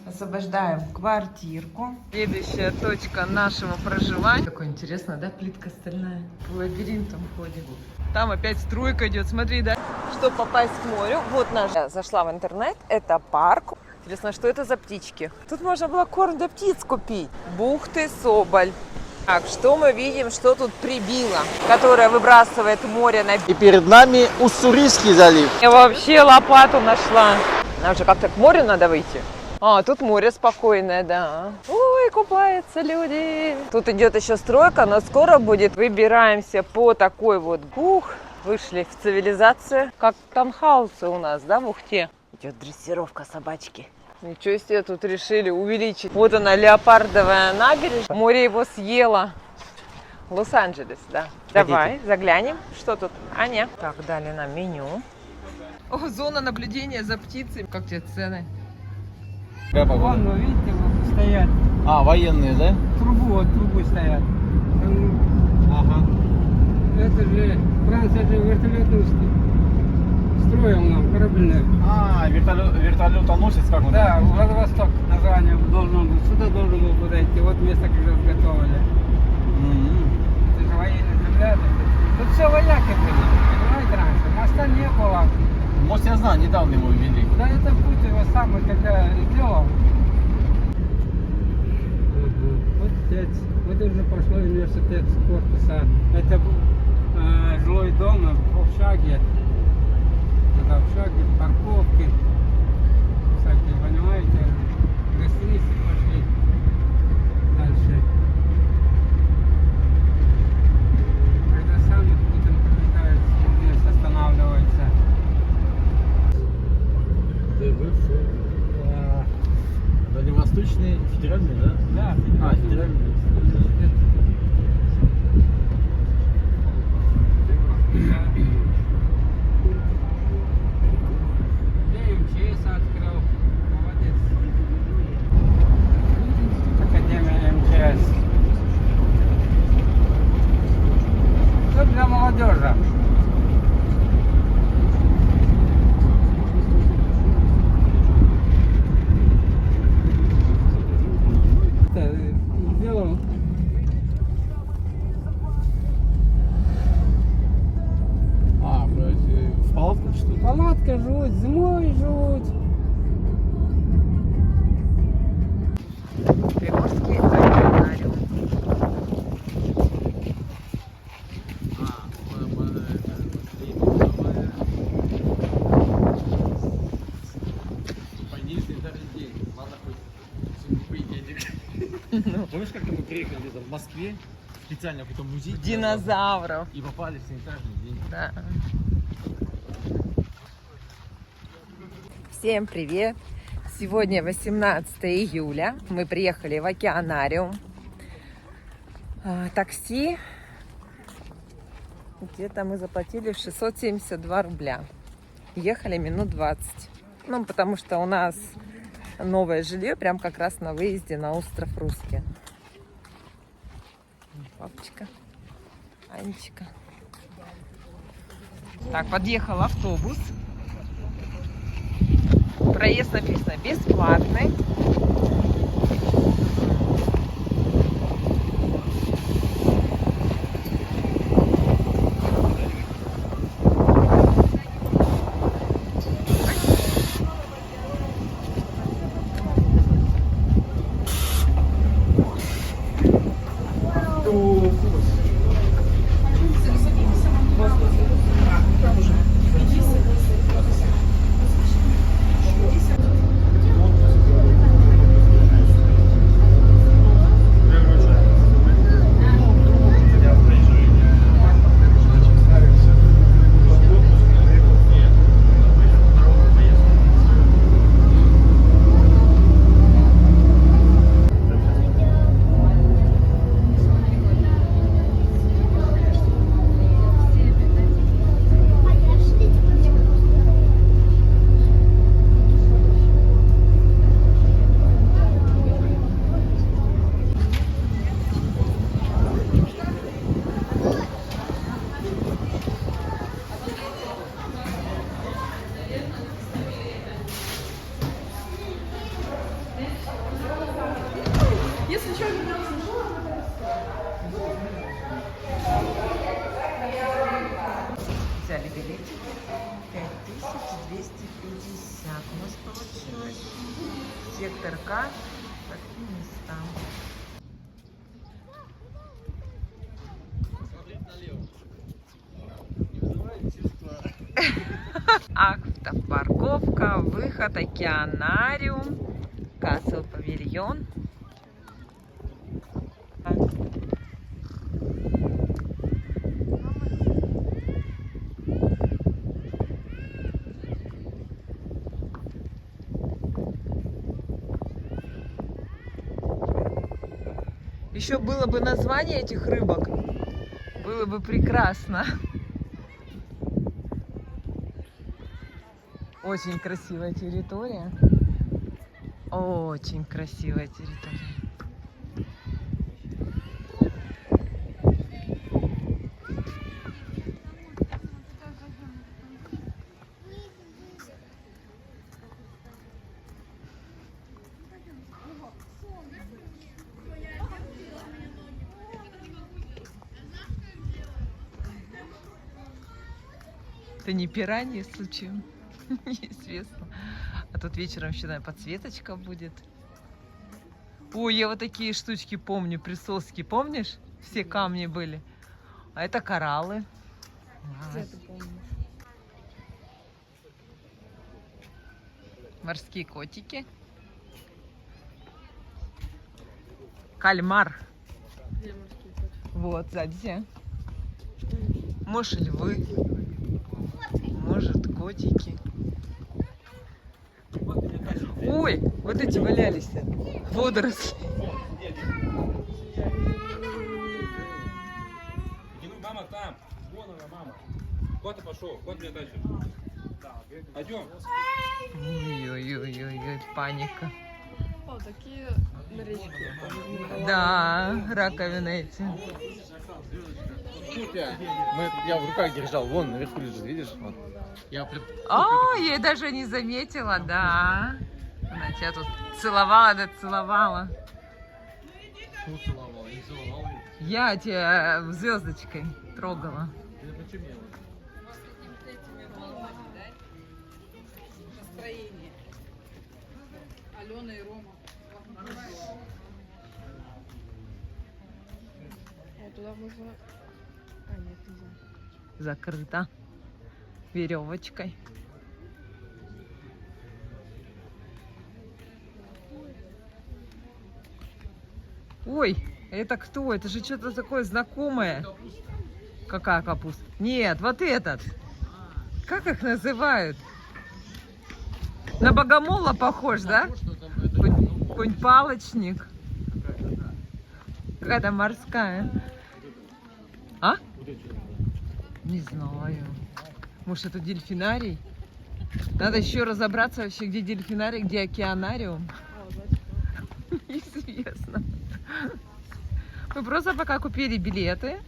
Освобождаем квартирку. Следующая точка нашего проживания. Такое интересно, да, плитка стальная. По лабиринтам ходим. Там опять стройка идет, смотри, да? Чтобы попасть к морю, вот я зашла в интернет, это парк. Интересно, что это за птички? Тут можно было корм для птиц купить. Бухты Соболь. Так, что мы видим, что тут прибило, которое выбрасывает море на... И перед нами Уссурийский залив. Я вообще лопату нашла. Нам же как-то к морю надо выйти. А, тут море спокойное, да. Ой, купаются люди. Тут идет еще стройка, но скоро будет. Выбираемся по такой вот... Ух, вышли в цивилизацию. Как таунхаусы у нас, да, в Ухте. Идет дрессировка собачки. Ничего себе, тут решили увеличить. Вот она, леопардовая набережная. Море его съело. Лос-Анджелес, да. Давай, заглянем. Что тут? А, нет. Так, дали нам меню. О, зона наблюдения за птицей. Как тебе цены? Вон, вы видите, вот стоят. А, военные, да? Трубу стоят. Ага. Это же Франция же вертолетную строил нам, корабельную. А, вертолетоносец как он? Да, Владивосток название должен был, сюда должен был подойти. Вот место как раз готовили. Это же военная земля. Тут все вояки были, понимаете, раньше. Моста не было. Мост я знаю, недавно его ввели. Да это путь его самый когда сделал. Вот уже пошло университет корпуса. Это жилой дом в общаге. Это общаги, парковки. Всякие, понимаете? Гостиницы пошли дальше. Когда сам Путин прилетает, здесь останавливается. Дальневосточный федеральный, да? Да, А, федеральный. МЧС открыл. Молодец. Академия МЧС. Все для молодежи. Сделал. А, в палатках что ли? Палатка живут, зимой живут. Приморский океанариум. Помнишь, как мы приехали где-то в Москве, специально в какой-то музей? Динозавров. И попали в санитарный день. Да. Всем привет! Сегодня 18 июля. Мы приехали в океанариум. Такси. Где-то мы заплатили 672 рубля. Ехали минут 20. Ну, потому что у нас новое жилье прям как раз на выезде на остров Русский. Папочка, Анечка. Так, подъехал автобус. Проезд написано бесплатный. Если что, не надо. Взяли билетики. 5250. У нас получилось. Сектор К. Такие места. Автопарковка, выход, океанариум, кассовый павильон. Еще было бы название этих рыбок, было бы прекрасно. Очень красивая территория. Очень красивая территория. Это не пираньи случаем? Неизвестно. А тут вечером еще, наверное, подсветочка будет. Ой, я вот такие штучки помню, присоски, помнишь? Все камни были. А это кораллы. Где ты помнишь? Морские котики. Кальмар. Где морские котики? Вот, сзади. Может, львы. Может, котики. Ой, вот эти валялись. Водоросли. Мама там. Вон она, мама. Кот пошел. Кот мне дальше. Пойдем. Ой-ой-ой-ой, паника. О, такие на речке. Да, раковины эти. Я в руках держал. Вон, наверху лежит, видишь? Вот. Я А, я и даже не заметила, да. Она тебя тут целовала, да целовала. Я тебя звездочкой трогала. Настроение. Алена и Рома. Вот туда можно... А, нет, нельзя. Закрыто веревочкой. Ой, это кто? Это же что-то такое знакомое. Какая капуста? Нет, вот этот. Как их называют? На богомола похож, да? Какой-нибудь палочник. Какая-то морская. А? Не знаю. Может, это дельфинарий? Надо еще разобраться вообще, где дельфинарий, где океанариум. Неизвестно. Мы просто пока купили билеты.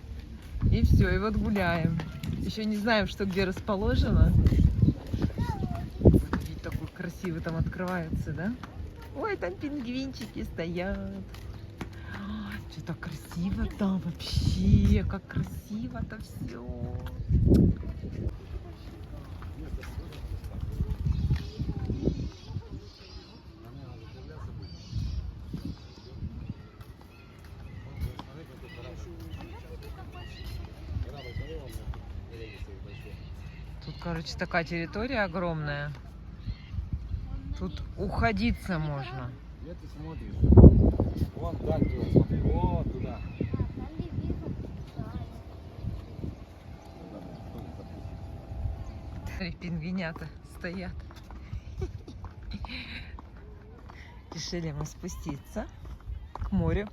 И все, и вот гуляем. Еще не знаем, что где расположено. Вид такой красивый там открывается, да? Ой, там пингвинчики стоят. Что-то красиво там вообще. Как красиво-то все. Тут, короче, такая территория огромная. Тут уходиться можно. Где ты смотришь? Вон так туда, смотри. Вот туда. Смотри, пингвинята стоят. Решили мы спуститься к морю.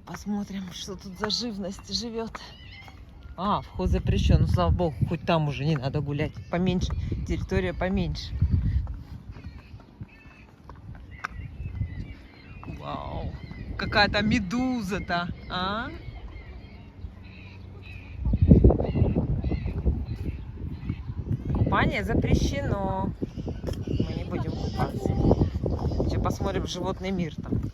Посмотрим, что тут за живность живет. А, вход запрещен. Ну, слава богу, хоть там уже не надо гулять. Поменьше, территория поменьше. Вау, какая-то медуза-то, а? Купание запрещено. Мы не будем купаться. Сейчас посмотрим животный мир там.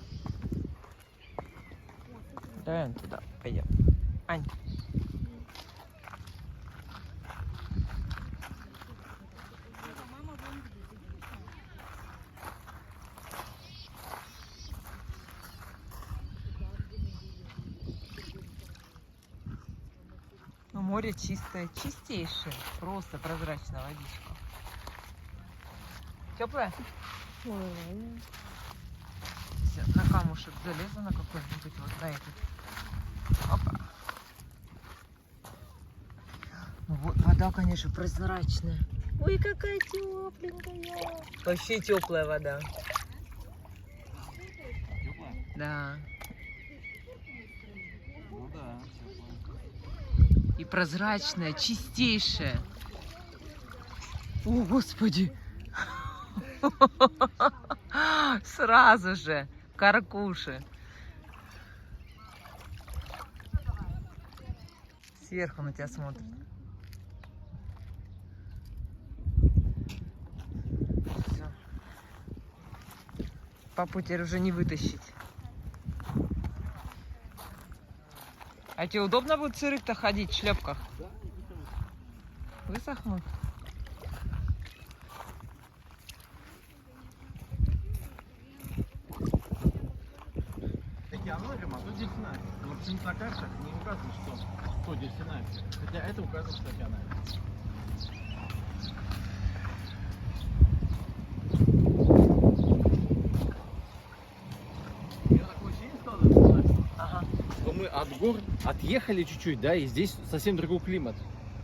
Давай вон туда пойдем. Ань. Ну, море чистое, чистейшее, просто прозрачная водичка. Теплая? Всё, на камушек залезу, на какой-нибудь, вот на этот. Опа. Вот, вода, конечно, прозрачная. Ой, какая тепленькая. Вообще теплая вода. Теплая? Да. Ну да, И прозрачная, чистейшая. О, Господи! Сразу же каркуши. Сверху на тебя смотрит. Всё. Папу теперь уже не вытащить. А тебе удобно будет в сырых-то ходить в шлепках? Высохнут? Такие аналогии, а тут дельфинарий. Но почему-то на картах не указано, что дельфинарий. Хотя это указано, что океанарий. Я такое ощущение стало, Ага. что мы от гор отъехали чуть-чуть, да, и здесь совсем другой климат.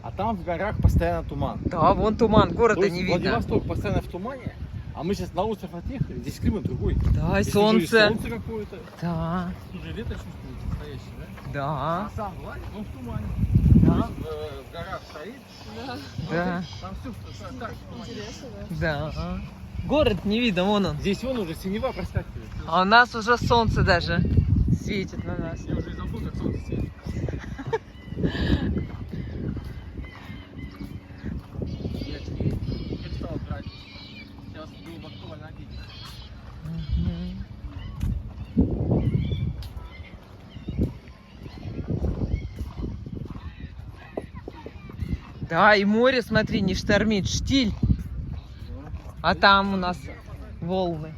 А там в горах постоянно туман. Да, вон туман, То города есть не видно. Владивосток постоянно в тумане, а мы сейчас на остров отъехали, здесь климат другой. Да, и Здесь уже и солнце. солнце какое-то. Да, Тут же лето чувствуется настоящее, да? да, А сам Владик, он в тумане. да, То есть в горах стоит, да, там все так в тумане. Интересно, да? да. Город не видно, вон он. Здесь вон уже синева проскакивает. А у нас уже солнце даже светит на нас. Я уже и забыл, как солнце светит. Я перестал брать. Сейчас глубоко ноги. Мгм. Да, и море, смотри, не штормит, штиль. А там у нас волны.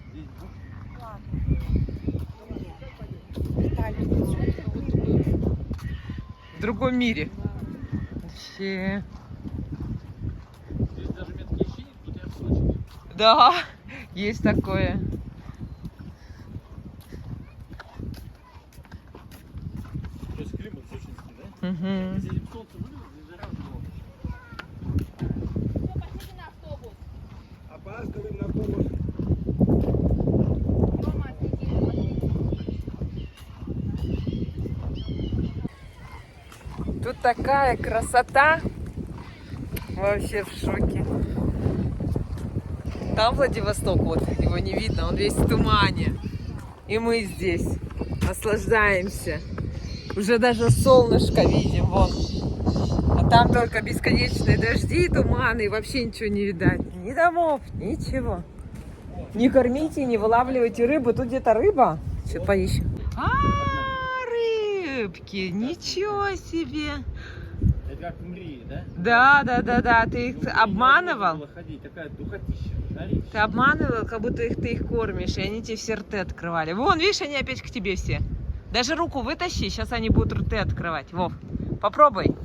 В другом мире. Вообще. Здесь даже меткие щи, тут я в Сочи. Да, есть такое. То есть климат сочинский, да? Мгм. Если им солнце вылило, здесь жара было. Опаздываем на помощь. Тут такая красота. Вообще в шоке. Там Владивосток, вот, его не видно, он весь в тумане. И мы здесь наслаждаемся. Уже даже солнышко видим, вон. А там только бесконечные дожди и туманы, и вообще ничего не видать. Ни домов, ничего. Не кормите, не вылавливайте рыбу. Тут где-то рыба. Что-то поищем. Рыбки, ничего себе. Это как в Мрии, да? Да. Ты их обманывал? Было ходить, такая духотища. Жарища. Ты обманывал, как будто ты их кормишь, и они тебе все рты открывали. Вон, видишь, они опять к тебе все. Даже руку вытащи, сейчас они будут рты открывать. Вов, попробуй.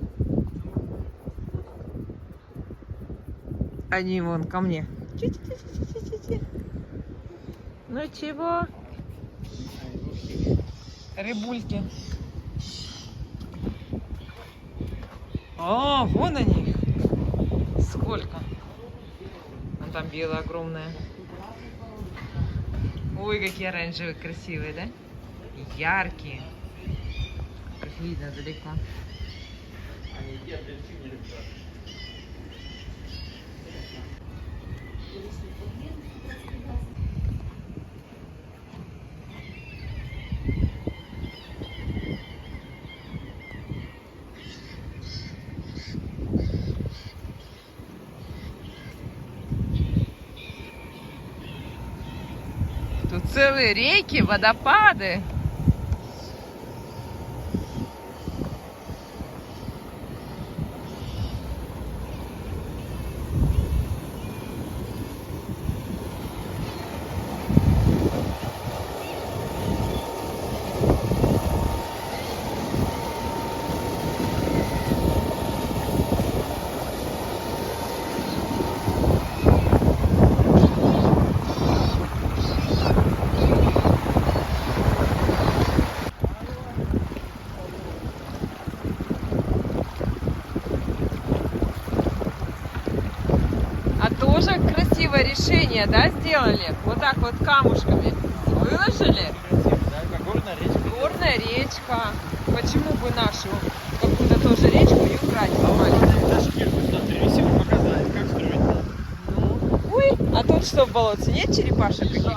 Они вон ко мне. Ну чего? Рыбульки. О, вон они. Сколько? Вон там белая огромная. Ой, какие оранжевые красивые, да? Яркие. Как видно далеко. Они едят дельфины рыбка. Тут целые реки, водопады. ограждение, да, сделали? Вот так вот камушками выложили. Да, это горная речка. Горная речка. Почему бы нашу какую-то тоже речку не убрать? Наши кирпич там привезли, показали, как строить надо. Ну, ой, а тут что в болоте? Нет черепашек каких?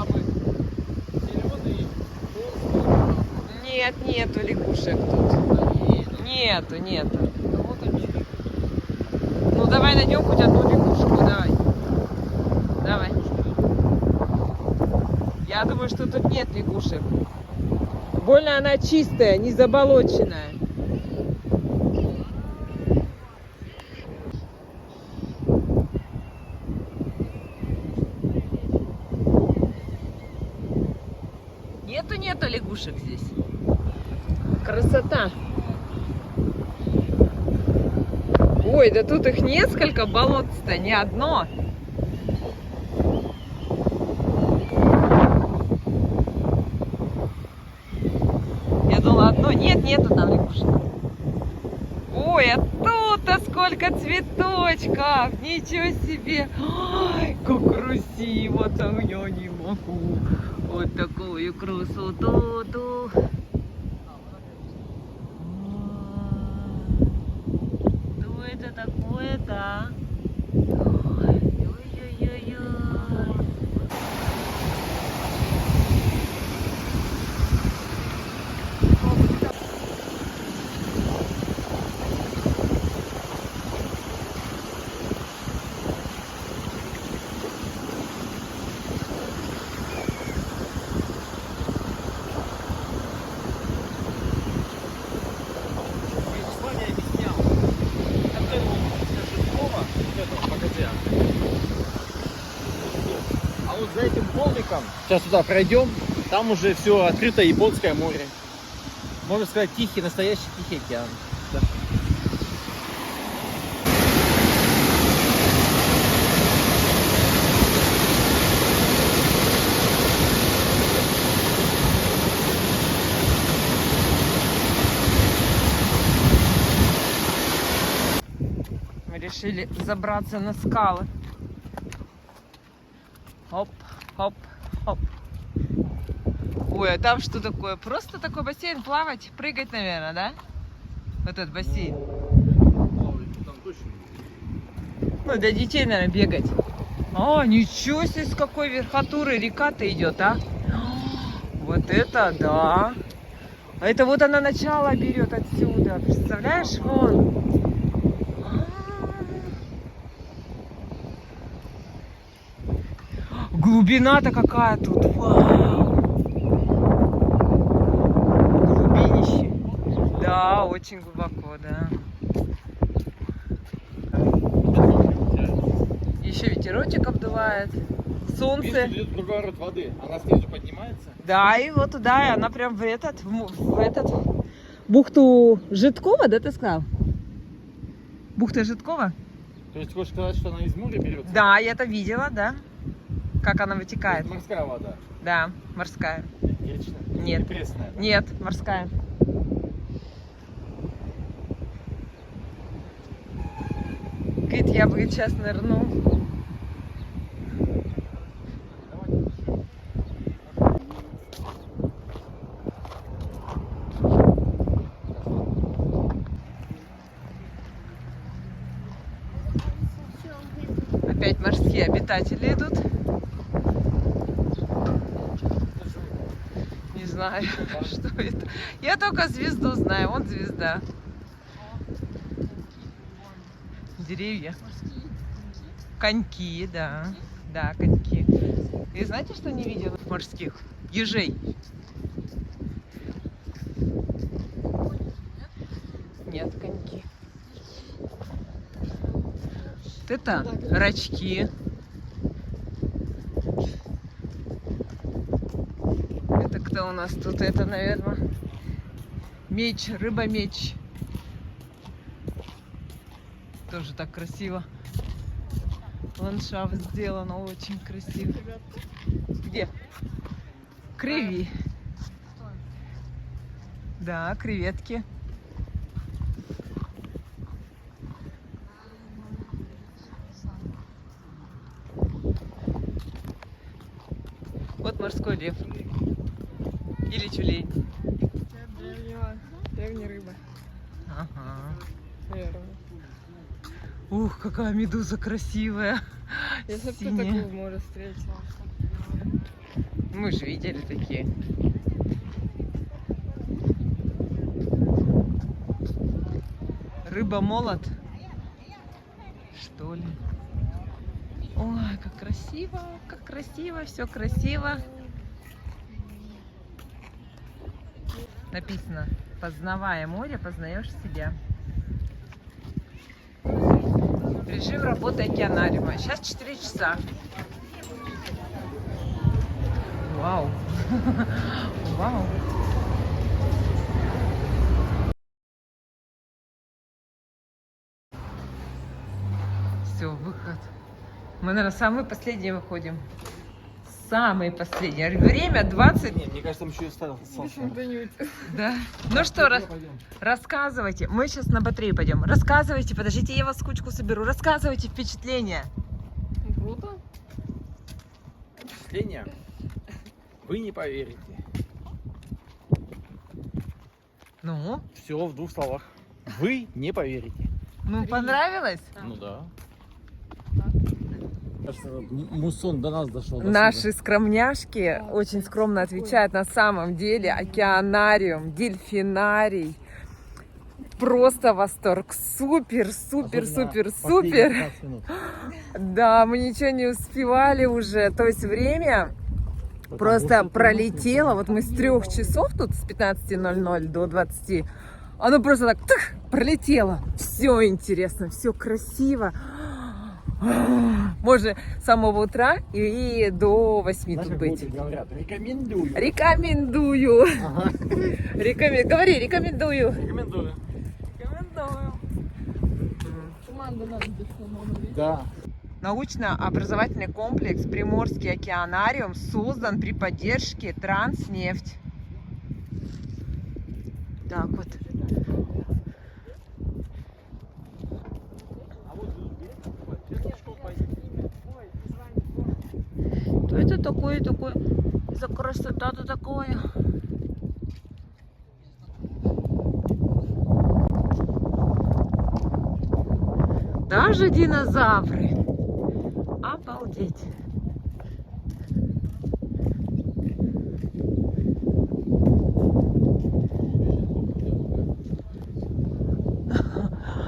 Нет, нету лягушек тут. Нету. Ну давай найдем хоть одну лягушку, давай. Давай. Я думаю, что тут нет лягушек. Больно она чистая, не заболоченная. Нету лягушек здесь. Красота. Ой, да тут их несколько болот-то, не одно. Я думала одно. Нету там лягушек. Ой, а тут-то сколько цветочков. Ничего себе. Ой, как красиво-то, я не могу. Вот такую красоту. Что это такое-то? Ой-ой-ой-ой. Ваня объяснял. От этого Житкова, вот этого ПКТ. А вот за этим холмиком, сейчас туда пройдем, там уже все открыто Японское море. Можно сказать, тихий, настоящий Тихий океан. Да. Мы решили забраться на скалы. Оп, оп, оп. Ой, а там что такое? Просто такой бассейн, плавать, прыгать, наверное, да? Вот этот бассейн. Там точно. Ну, для детей, наверное, бегать. А, ничего себе, с какой верхотуры река-то идет, а? Вот это да. А это вот она начало берет отсюда. Представляешь, вон. Глубина-то какая тут. Вау. Глубинище. Да, очень глубоко, да. Еще ветерочек обдувает. Солнце. Видишь, идет круговорот воды. Она снизу поднимается. Да, и вот туда, и она прям в этот бухту Житкова, да, ты сказал? Бухта Житкова? То есть хочешь сказать, что она из моря берется? Да, я это видела, да. Как она вытекает. Это морская вода. Да, морская. Речная? Нет. Или пресная? Да? Нет, морская. Говорит, я бы сейчас нырну. Опять морские обитатели идут. Не знаю, что это. Я только звезду знаю. Вон звезда. Деревья. Коньки, да. Да, коньки. И знаете, что не видела морских? Ежей. Нет, коньки. Вот это рачки. Это кто у нас тут? Это, наверное, меч, рыба-меч. Тоже так красиво. Ландшафт сделано очень красиво. Где? Креви. Да, креветки. морской лев. Или тюлень. Древняя рыба. Ага. Наверное. Ух, какая медуза красивая. Если бы ты Синяя. такую в море встретила. Мы же видели такие. Рыба-молот. Что ли? Ой, как красиво, все красиво. Написано: познавая море, познаешь себя. Режим работы океанариума. Сейчас 4 часа. Вау. Вау. Все, выход. Мы, наверное, самые последние выходим. Самые последние. Время 20. Не, мне кажется, там еще и остался. Да. Ну что, рассказывайте. Мы сейчас на батарею пойдем. Рассказывайте. Подождите, я вас кучку соберу. Рассказывайте впечатления. Круто. Впечатление? Вы не поверите. Ну? Все в 2 словах. Вы не поверите. Ну, понравилось? Ну да. Кажется, муссон до нас дошел. Наши скромняшки очень скромно отвечают. На самом деле океанариум, дельфинарий. Просто восторг. Супер, супер, супер, супер. Да, мы ничего не успевали уже. То есть время просто пролетело. Вот мы с 3 часов тут, с 15:00 до 20. Оно просто так пролетело. Все интересно, все красиво. Можно с самого утра и до 8 тут быть. Говорят, рекомендую. Рекомендую. Ага. Говори, рекомендую. Рекомендую. Рекомендую. Команда надо Да. Научно-образовательный комплекс Приморский океанариум создан при поддержке Транснефть. Так вот. Что это такое? За красота-то такое? Даже динозавры. Обалдеть.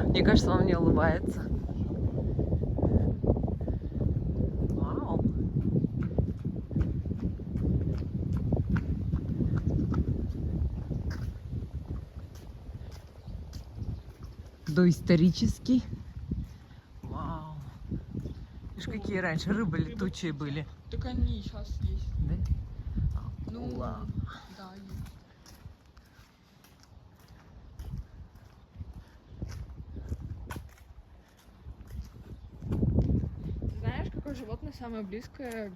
Мне кажется, он мне улыбается. Вау. Доисторический. Вау. Видишь, какие раньше рыбы летучие были. Так они сейчас есть. Да? Ну, Вау. да, есть. Знаешь, какое животное самое близкое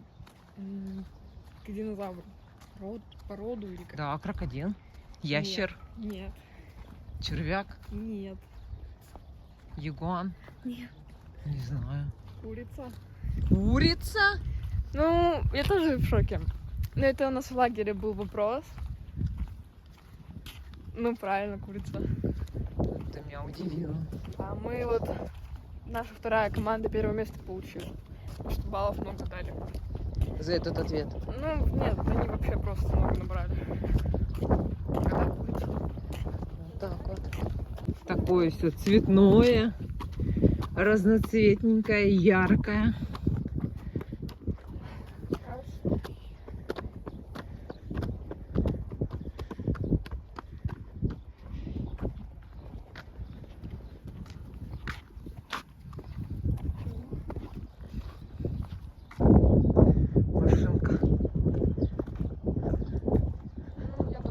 к динозавру? Породу или как? Да, крокодил. Ящер. Нет. Червяк. Нет. Ягуан. Нет. Не знаю. Курица. Курица? Ну, я тоже в шоке. Но это у нас в лагере был вопрос. Ну, правильно, курица. Ты меня удивила. А мы вот, наша вторая команда 1 место получила. Потому что баллов много дали. За этот ответ. Ну, нет, они вообще просто много набрали. Когда курица? Вот так вот. Такое все цветное, разноцветненькое, яркое.